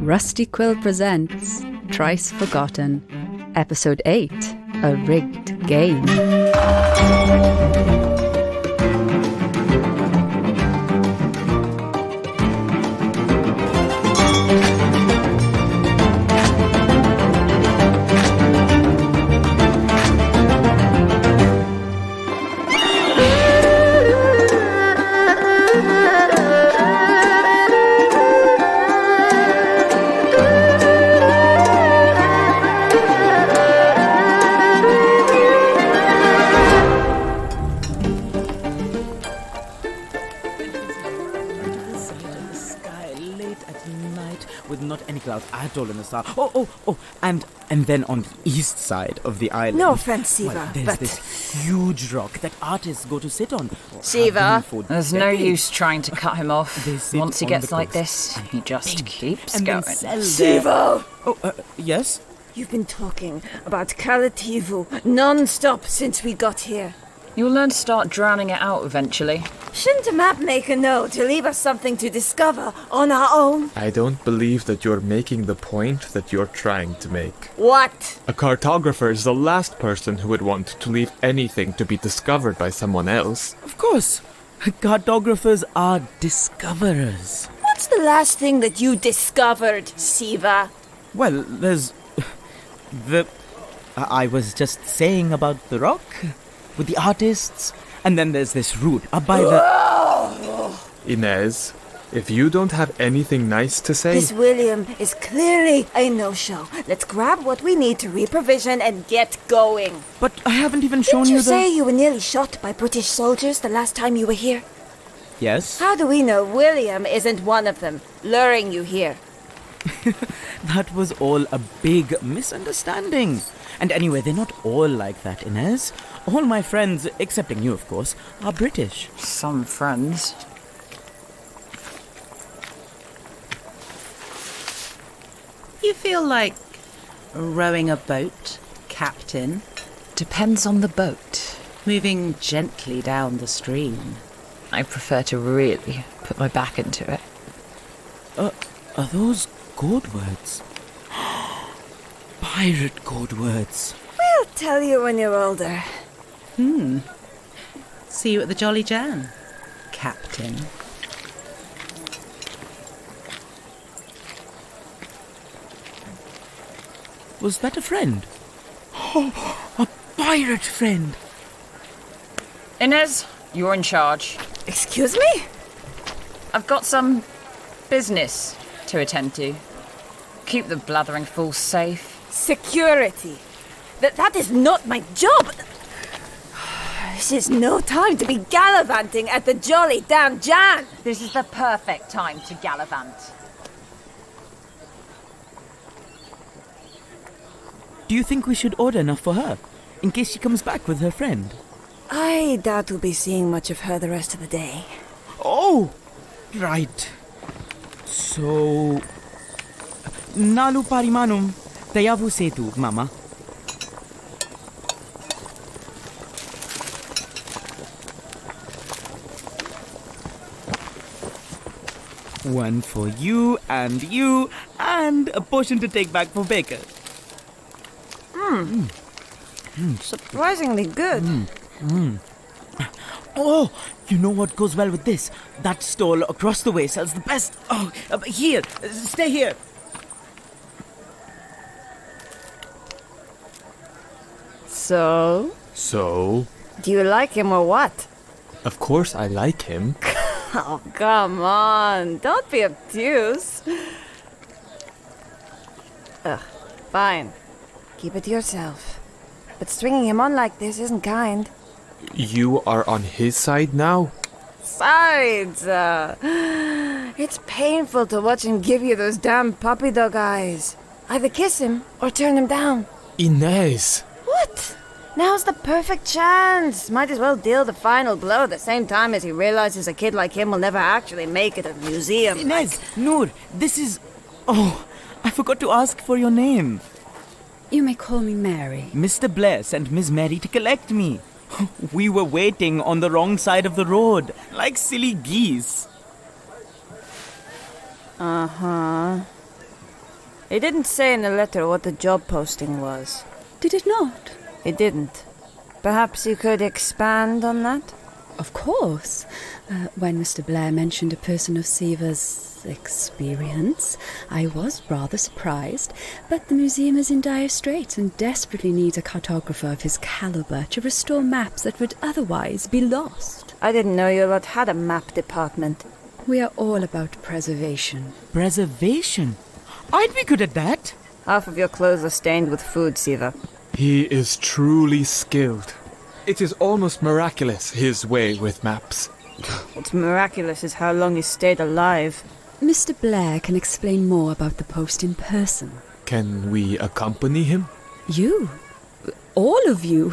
Rusty Quill presents Thrice Forgotten, Episode 8, A Rigged Game. At all in the south. And then on the east side of the island. No offense, Siva, well, there's but this huge rock that artists go to sit on. Siva, there's no use trying to cut him off. Once he gets like coast. this, he just keeps and going. Siva! Yes? You've been talking about Kalativu non-stop since we got here. You'll learn to start drowning it out eventually. Shouldn't a map maker know to leave us something to discover on our own? I don't believe that you're making the point that you're trying to make. What? A cartographer is the last person who would want to leave anything to be discovered by someone else. Of course. Cartographers are discoverers. What's the last thing that you discovered, Siva? Well, there's... I was just saying about the rock with the artists, and then there's this route up by the... Inez, if you don't have anything nice to say... This William is clearly a no-show. Let's grab what we need to reprovision and get going. But I haven't even shown Didn't you the... say you were nearly shot by British soldiers the last time you were here? Yes? How do we know William isn't one of them, luring you here? That was all a big misunderstanding. And anyway, they're not all like that, Inez. All my friends, excepting you, of course, are British. Some friends. You feel like rowing a boat, Captain? Depends on the boat. Moving gently down the stream. I prefer to really put my back into it. Are those code words? Pirate code words. We'll tell you when you're older. See you at the Jolly Jan, Captain. Was that a friend? Oh, a pirate friend. Inez, you're in charge. Excuse me? I've got some business to attend to. Keep the blathering fool safe. Security. That is not my job. This is no time to be gallivanting at the Jolly Damn Jan. This is the perfect time to gallivant. Do you think we should order enough for her, in case she comes back with her friend? I doubt we'll be seeing much of her the rest of the day. Oh, right. So... Nalu parimanum, tayavu setu, Mama. One for you, and a portion to take back for Baker. Surprisingly good. Oh, you know what goes well with this? That stall across the way sells the best. Oh, here, stay here. So? So? Do you like him or what? Of course I like him. Oh, come on. Don't be obtuse. Fine. Keep it to yourself. But stringing him on like this isn't kind. You are on his side now? Sides! It's painful to watch him give you those damn puppy dog eyes. Either kiss him or turn him down. Inez! What? Now's the perfect chance. Might as well deal the final blow at the same time as he realizes a kid like him will never actually make it to the museum. Inez, Noor, this is... Oh, I forgot to ask for your name. You may call me Mary. Mr. Blair sent Miss Mary to collect me. We were waiting on the wrong side of the road, like silly geese. Uh-huh. It didn't say in the letter what the job posting was. Did it not? It didn't. Perhaps you could expand on that? Of course. When Mr. Blair mentioned a person of Seaver's experience, I was rather surprised, but the museum is in dire straits and desperately needs a cartographer of his caliber to restore maps that would otherwise be lost. I didn't know you lot had a map department. We are all about preservation. Preservation? I'd be good at that. Half of your clothes are stained with food, Siva. He is truly skilled. It is almost miraculous, his way with maps. What's miraculous is how long he stayed alive. Mr. Blair can explain more about the post in person. Can we accompany him? You? All of you?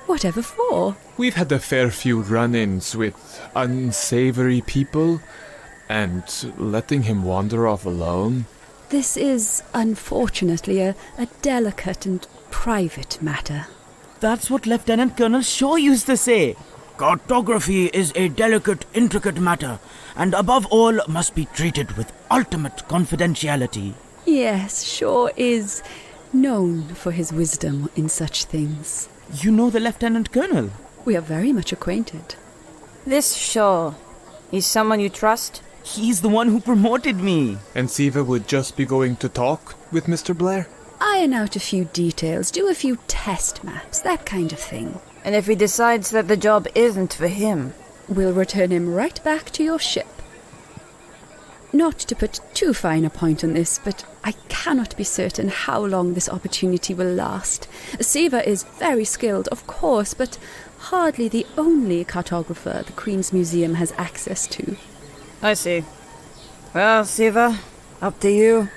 Whatever for? We've had a fair few run-ins with unsavory people, and letting him wander off alone. This is, unfortunately, a delicate and private matter. That's what Lieutenant Colonel Shaw used to say. Cartography is a delicate, intricate matter, and above all must be treated with ultimate confidentiality. Yes, Shaw is known for his wisdom in such things. You know the Lieutenant Colonel? We are very much acquainted. This Shaw, he's someone you trust? He's the one who promoted me. And Siva would just be going to talk with Mr. Blair? Iron out a few details, do a few test maps, that kind of thing. And if he decides that the job isn't for him? We'll return him right back to your ship. Not to put too fine a point on this, but I cannot be certain how long this opportunity will last. Siva is very skilled, of course, but hardly the only cartographer the Queen's Museum has access to. I see. Well, Siva, up to you.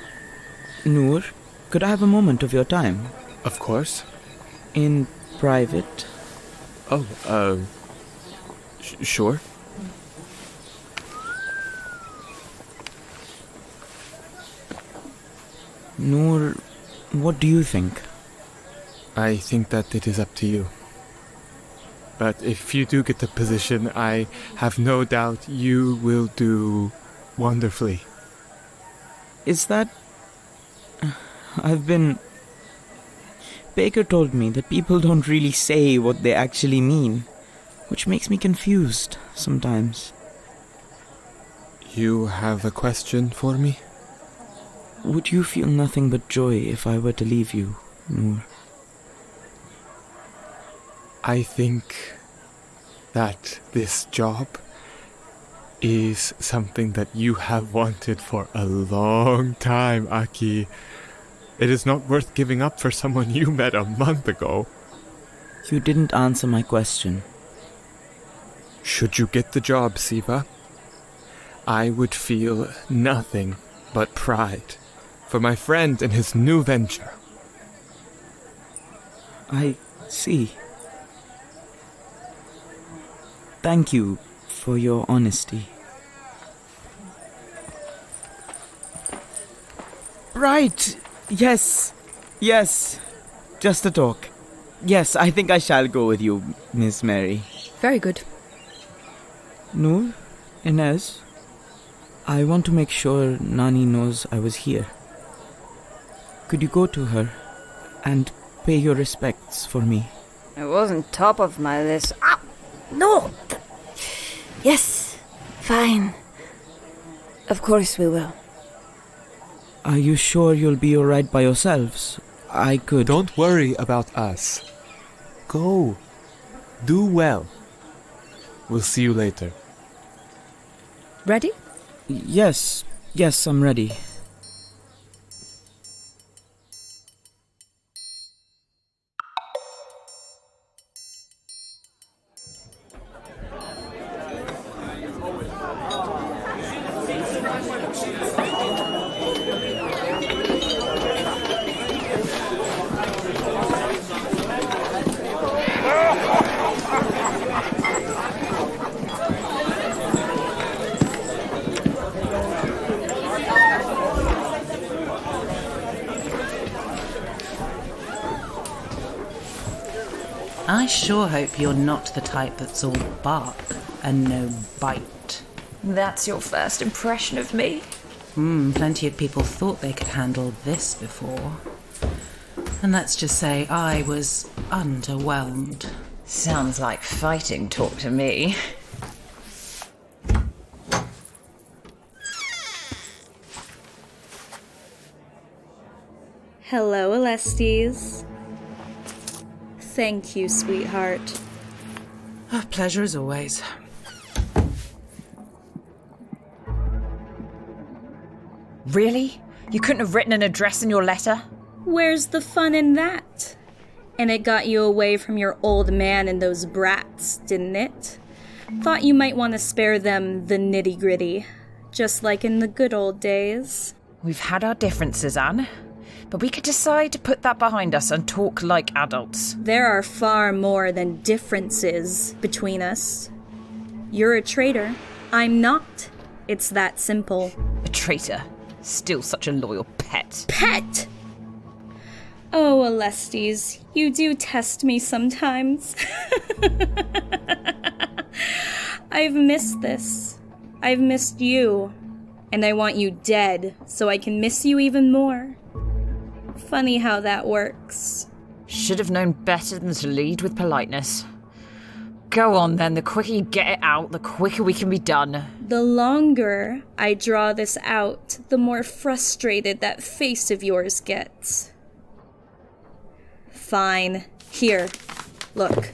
Noor, could I have a moment of your time? Of course. In private? Oh, sure. Noor, what do you think? I think that it is up to you. But if you do get the position, I have no doubt you will do wonderfully. Is that... Baker told me that people don't really say what they actually mean, which makes me confused sometimes. You have a question for me? Would you feel nothing but joy if I were to leave you, Noor? I think that this job is something that you have wanted for a long time, Aki. It is not worth giving up for someone you met a month ago. You didn't answer my question. Should you get the job, Siva, I would feel nothing but pride for my friend and his new venture. I see. Thank you for your honesty. Right. Yes. Just a talk. Yes, I think I shall go with you, Miss Mary. Very good. Noor, Inez, I want to make sure Nani knows I was here. Could you go to her and pay your respects for me? It wasn't top of my list. Ah, no! Yes, fine. Of course we will. Are you sure you'll be alright by yourselves? I could... Don't worry about us. Go. Do well. We'll see you later. Ready? Yes, I'm ready. I sure hope you're not the type that's all bark and no bite. That's your first impression of me? Plenty of people thought they could handle this before. And let's just say I was underwhelmed. Sounds like fighting talk to me. Hello, Alestes. Thank you, sweetheart. A pleasure as always. Really? You couldn't have written an address in your letter? Where's the fun in that? And it got you away from your old man and those brats, didn't it? Thought you might want to spare them the nitty-gritty, just like in the good old days. We've had our differences, Anne. But we could decide to put that behind us and talk like adults. There are far more than differences between us. You're a traitor. I'm not. It's that simple. A traitor. Still such a loyal pet. Pet! Oh, Alestes, you do test me sometimes. I've missed this. I've missed you. And I want you dead so I can miss you even more. Funny how that works. Should have known better than to lead with politeness. Go on then, the quicker you get it out, the quicker we can be done. The longer I draw this out, the more frustrated that face of yours gets. Fine. Here. Look.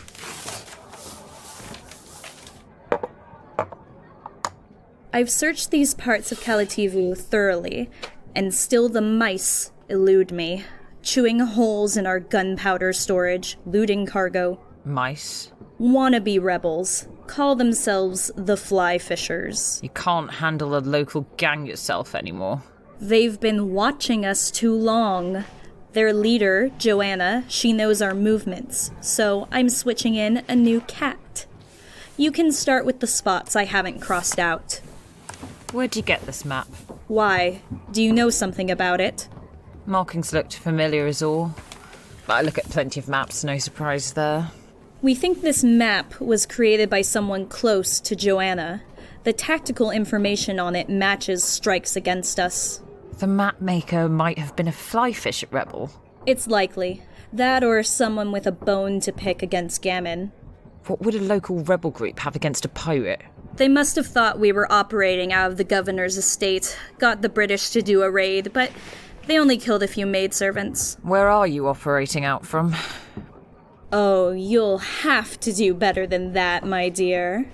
I've searched these parts of Kalativu thoroughly, and still the mice elude me, chewing holes in our gunpowder storage, looting cargo. Mice? Wannabe rebels. Call themselves the Fly Fishers. You can't handle a local gang yourself anymore. They've been watching us too long. Their leader, Joanna, she knows our movements, so I'm switching in a new cat. You can start with the spots I haven't crossed out. Where'd you get this map? Why? Do you know something about it? Markings looked familiar as all. But I look at plenty of maps, no surprise there. We think this map was created by someone close to Joanna. The tactical information on it matches strikes against us. The map maker might have been a fly fish rebel. It's likely. That or someone with a bone to pick against Gammon. What would a local rebel group have against a pirate? They must have thought we were operating out of the governor's estate, got the British to do a raid, but they only killed a few maidservants. Where are you operating out from? Oh, you'll have to do better than that, my dear.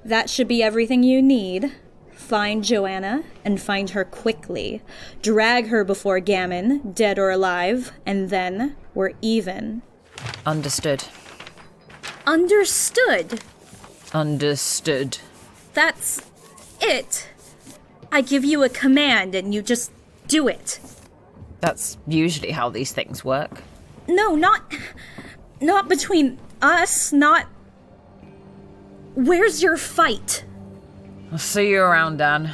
That should be everything you need. Find Joanna, and find her quickly. Drag her before Gammon, dead or alive, and then we're even. Understood. Understood? Understood. That's it. I give you a command and you just do it. That's usually how these things work. No, not between us, not... Where's your fight? I'll see you around, Dan.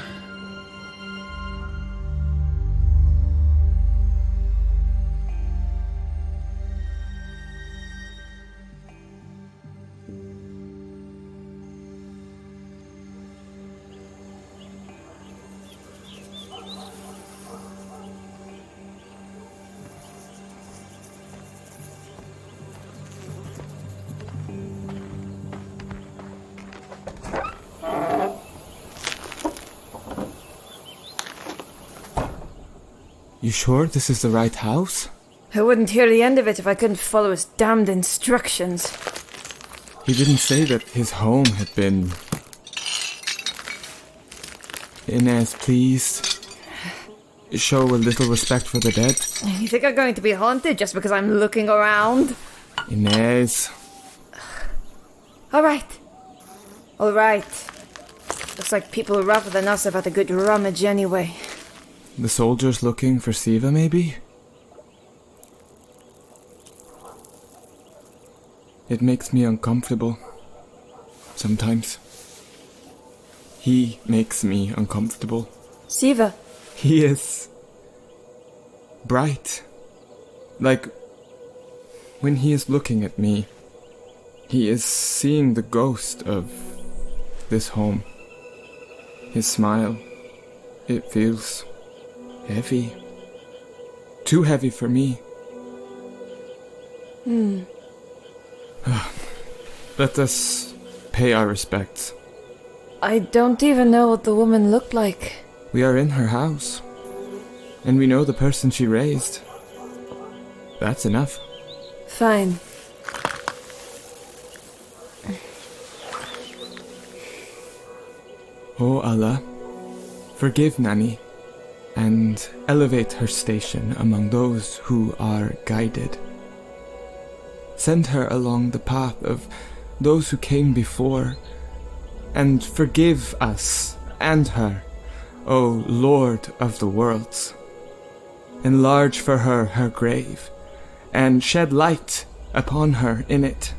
You sure this is the right house? I wouldn't hear the end of it if I couldn't follow his damned instructions. He didn't say that his home had been... Inez, please. Show a little respect for the dead. You think I'm going to be haunted just because I'm looking around? Inez. Alright. Looks like people rougher than us have had a good rummage anyway. The soldiers looking for Siva, maybe? It makes me uncomfortable. Sometimes. He makes me uncomfortable. Siva. He is... bright. Like... when he is looking at me, he is seeing the ghost of this home. His smile. It feels heavy. Too heavy for me. Let us pay our respects. I don't even know what the woman looked like. We are in her house, and we know the person she raised. That's enough. Fine. O Allah, forgive Nani, and elevate her station among those who are guided. Send her along the path of those who came before, and forgive us and her, O Lord of the worlds. Enlarge for her her grave, and shed light upon her in it.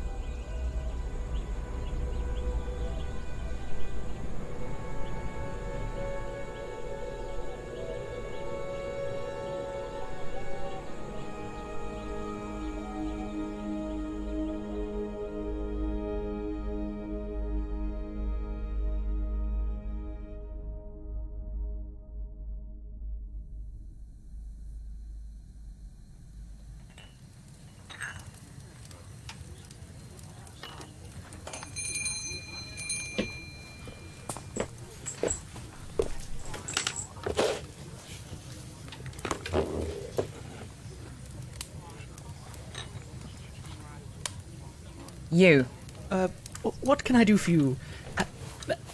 You. What can I do for you,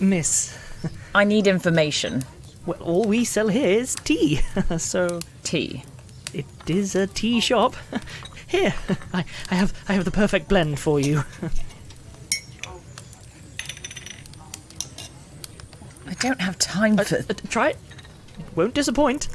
miss? I need information. Well, all we sell here is tea, so... Tea. It is a tea shop. Here, I have the perfect blend for you. I don't have time for... Try it. Won't disappoint.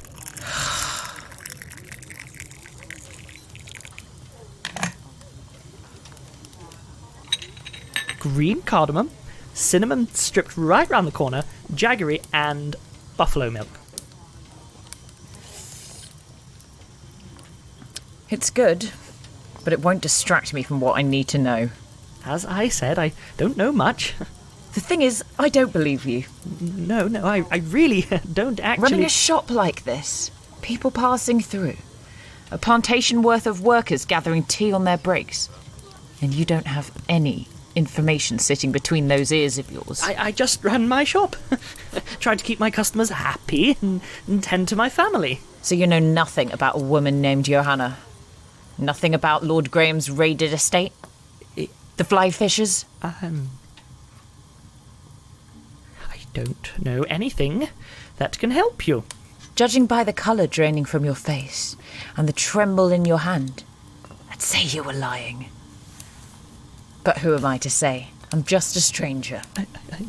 Green cardamom, cinnamon stripped right round the corner, jaggery, and buffalo milk. It's good, but it won't distract me from what I need to know. As I said, I don't know much. The thing is, I don't believe you. No, I really don't actually... Running a shop like this, people passing through, a plantation worth of workers gathering tea on their breaks, and you don't have any information sitting between those ears of yours. I just ran my shop. Tried to keep my customers happy and tend to my family. So you know nothing about a woman named Johanna? Nothing about Lord Graham's raided estate? The fly fishers? I don't know anything that can help you. Judging by the colour draining from your face and the tremble in your hand, I'd say you were lying. But who am I to say? I'm just a stranger.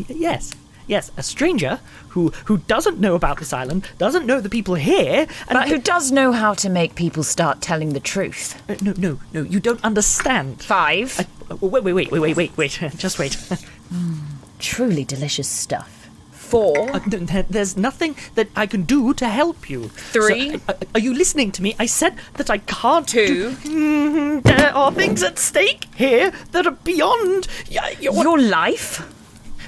Yes, a stranger who doesn't know about this island, doesn't know the people here, but who does know how to make people start telling the truth. No, you don't understand. 5. Wait, just wait. Truly delicious stuff. 4. There's nothing that I can do to help you. 3. So, are you listening to me? I said that I can't 2. There are things at stake here that are beyond... Your life?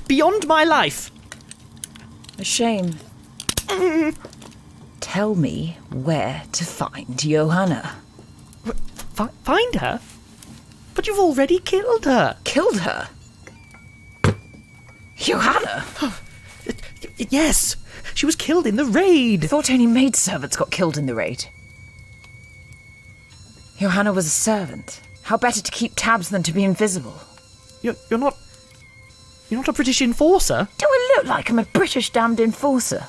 Beyond my life. A shame. Tell me where to find Johanna. Find her? But you've already killed her. Killed her? Johanna? Yes, she was killed in the raid. I thought only maidservants got killed in the raid. Johanna was a servant. How better to keep tabs than to be invisible? You're not a British enforcer? Do I look like I'm a British damned enforcer?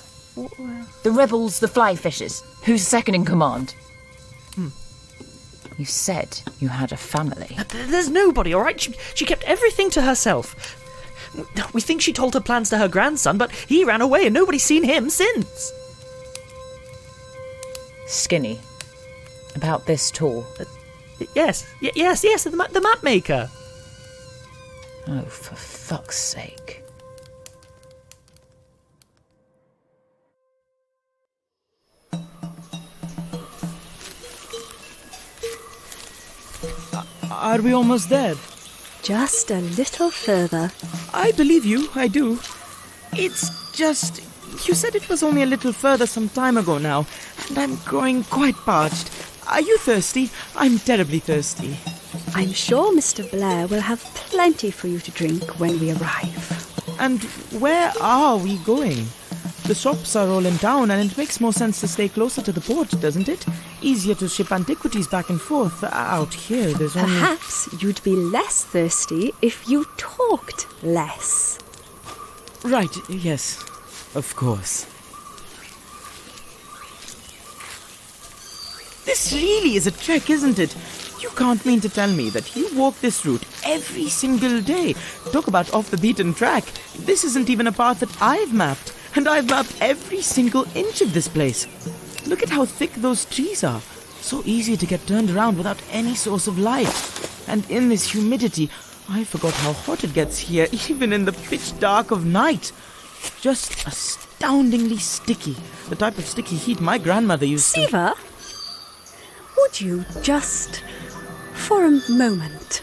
The rebels, the fly fishers. Who's second in command? You said you had a family. There's nobody, all right? She kept everything to herself. We think she told her plans to her grandson, but he ran away and nobody's seen him since. Skinny. About this tall. Yes, the map maker. Oh, for fuck's sake. Are we almost there? Just a little further. I believe you, I do. It's just, You said it was only a little further some time ago now, and I'm growing quite parched. Are you thirsty? I'm terribly thirsty. I'm sure Mr. Blair will have plenty for you to drink when we arrive. And where are we going? The shops are all in town, and it makes more sense to stay closer to the port, doesn't it? Easier to ship antiquities back and forth. Out here, there's only... Perhaps you'd be less thirsty if you talked less. Right, yes, of course. This really is a trek, isn't it? You can't mean to tell me that you walk this route every single day. Talk about off the beaten track. This isn't even a path that I've mapped. And I've mapped every single inch of this place. Look at how thick those trees are. So easy to get turned around without any source of light. And in this humidity, I forgot how hot it gets here, even in the pitch dark of night. Just astoundingly sticky. The type of sticky heat my grandmother used to... Siva, would you just, for a moment,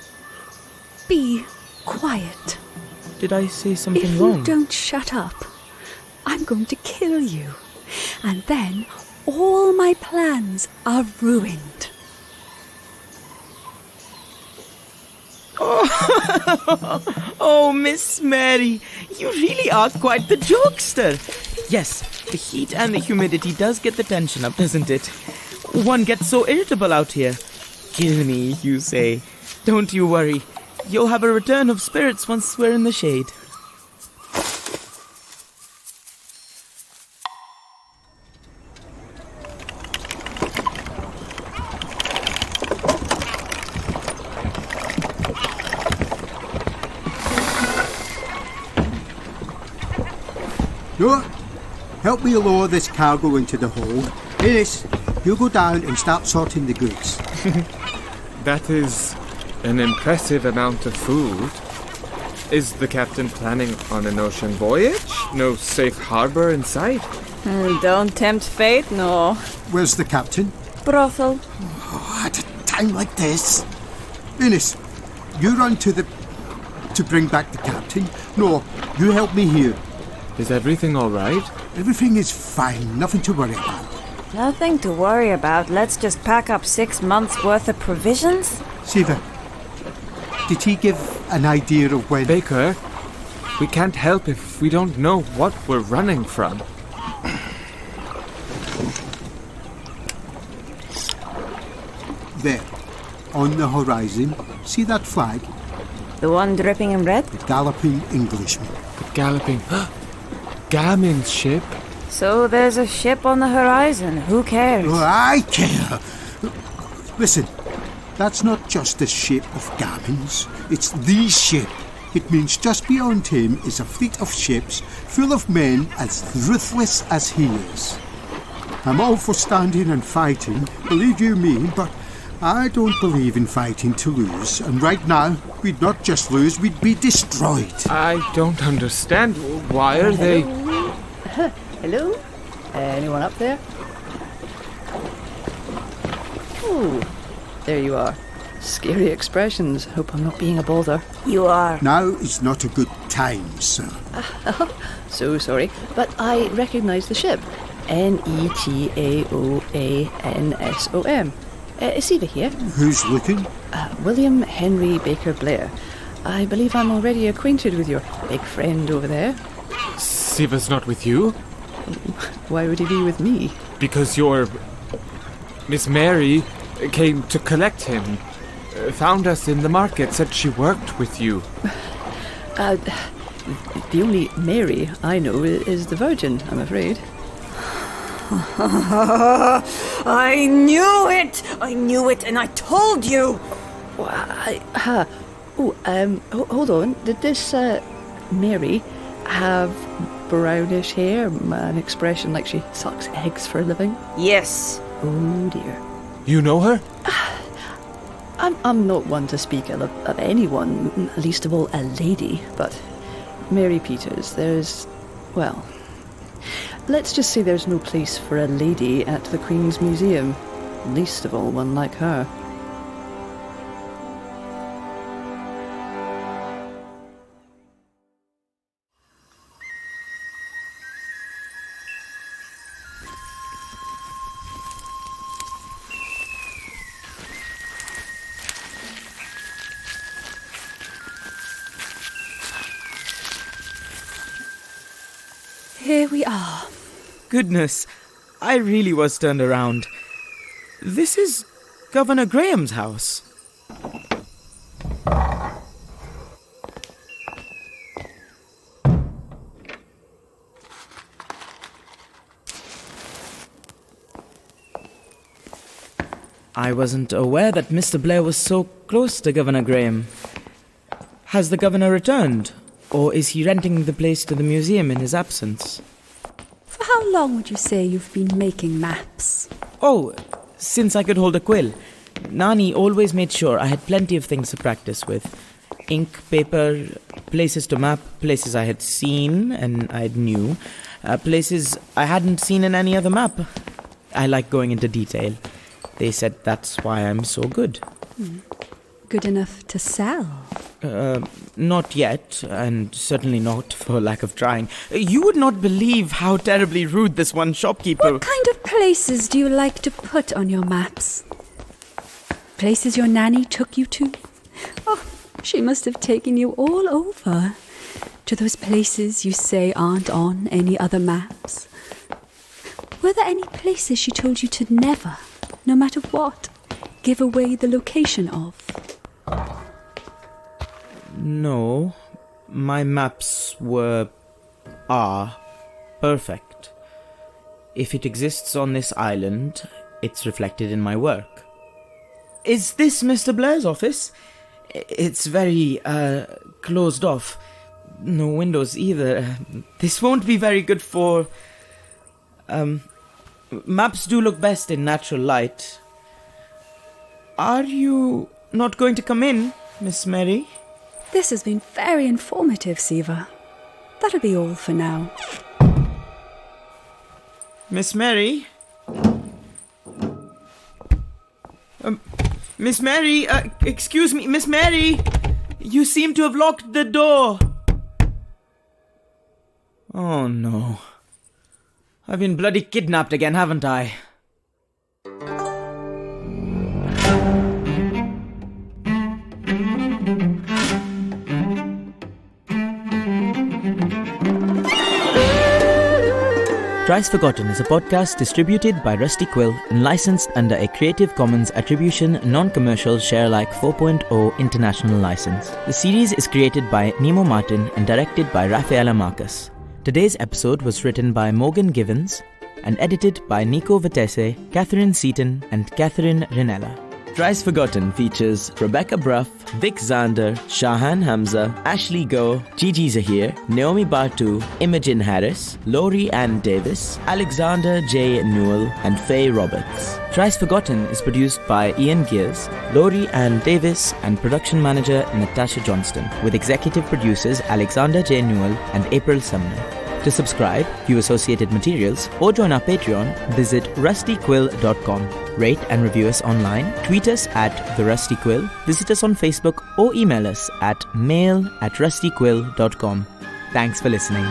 be quiet? Did I say something If wrong? you don't shut up, I'm going to kill you. And then all my plans are ruined. Oh, Miss Mary, you really are quite the jokester. Yes, the heat and the humidity does get the tension up, doesn't it? One gets so irritable out here. Kill me, you say. Don't you worry. You'll have a return of spirits once we're in the shade. No, help me lower this cargo into the hold. Innes, you go down and start sorting the goods. That is an impressive amount of food. Is the captain planning on an ocean voyage? No safe harbour in sight? Don't tempt fate, no. Where's the captain? Brothel. Oh, at a time like this. Innes, you run to bring back the captain. No, you help me here. Is everything all right? Everything is fine, nothing to worry about. Nothing to worry about. Let's just pack up 6 months' worth of provisions. Siva, did he give an idea of when... Baker, we can't help if we don't know what we're running from. There, on the horizon, see that flag? The one dripping in red? The galloping Englishman. The galloping... Gammon's ship? So there's a ship on the horizon. Who cares? Oh, I care. Listen, that's not just a ship of Gammon's. It's the ship. It means just beyond him is a fleet of ships full of men as ruthless as he is. I'm all for standing and fighting, believe you me, but I don't believe in fighting to lose. And right now, we'd not just lose, we'd be destroyed. I don't understand. Why are they... Hello? Anyone up there? Oh, there you are. Scary expressions. Hope I'm not being a bother. You are. Now is not a good time, sir. So sorry, but I recognise the ship. Netaoansom. Siva here. Who's looking? William Henry Baker Blair. I believe I'm already acquainted with your big friend over there. Siva's not with you? Why would he be with me? Because your... Miss Mary came to collect him. Found us in the market, said she worked with you. The only Mary I know is the Virgin, I'm afraid. I knew it! I knew it, and I told you! Hold on. Did this Mary have brownish hair, an expression like she sucks eggs for a living? Yes. Oh dear. You know her? I'm not one to speak ill of anyone, least of all a lady, but Mary Peters, well, let's just say there's no place for a lady at the Queen's Museum, least of all one like her. Here we are. Goodness, I really was turned around. This is Governor Graham's house. I wasn't aware that Mr. Blair was so close to Governor Graham. Has the governor returned, or is he renting the place to the museum in his absence? For how long would you say you've been making maps? Oh, since I could hold a quill. Nani always made sure I had plenty of things to practice with. Ink, paper, places to map, places I had seen and I knew, places I hadn't seen in any other map. I like going into detail. They said that's why I'm so good. Good enough to sell? Not yet, and certainly not for lack of trying. You would not believe how terribly rude this one shopkeeper... What kind of places do you like to put on your maps? Places your nanny took you to? Oh, she must have taken you all over. To those places you say aren't on any other maps. Were there any places she told you to never, no matter what, give away the location of? No, my maps are perfect. If it exists on this island, it's reflected in my work. Is this Mr. Blair's office? It's very, closed off. No windows either. This won't be very good for... Maps do look best in natural light. Are you not going to come in, Miss Mary? This has been very informative, Siva. That'll be all for now. Miss Mary? Miss Mary, excuse me, Miss Mary! You seem to have locked the door. Oh no. I've been bloody kidnapped again, haven't I? Thrice Forgotten is a podcast distributed by Rusty Quill and licensed under a Creative Commons Attribution Non-Commercial Share-alike 4.0 International License. The series is created by Nemo Martin and directed by Rafaella Marcus. Today's episode was written by Morgan Givens and edited by Nico Vitesse, Catherine Seaton and Catherine Rinella. Thrice Forgotten features Rebecca Bruff, Vic Zander, Shahan Hamza, Ashley Go, Gigi Zahir, Naomi Bartu, Imogen Harris, Lowri Ann Davis, Alexander J. Newall, and Faye Roberts. Thrice Forgotten is produced by Ian Geers, Lowri Ann Davis, and production manager Natasha Johnston, with executive producers Alexander J. Newall and April Sumner. To subscribe, view associated materials, or join our Patreon, visit rustyquill.com. Rate and review us online, tweet us at TheRustyQuill, visit us on Facebook, or email us at mail@rustyquill.com. Thanks for listening.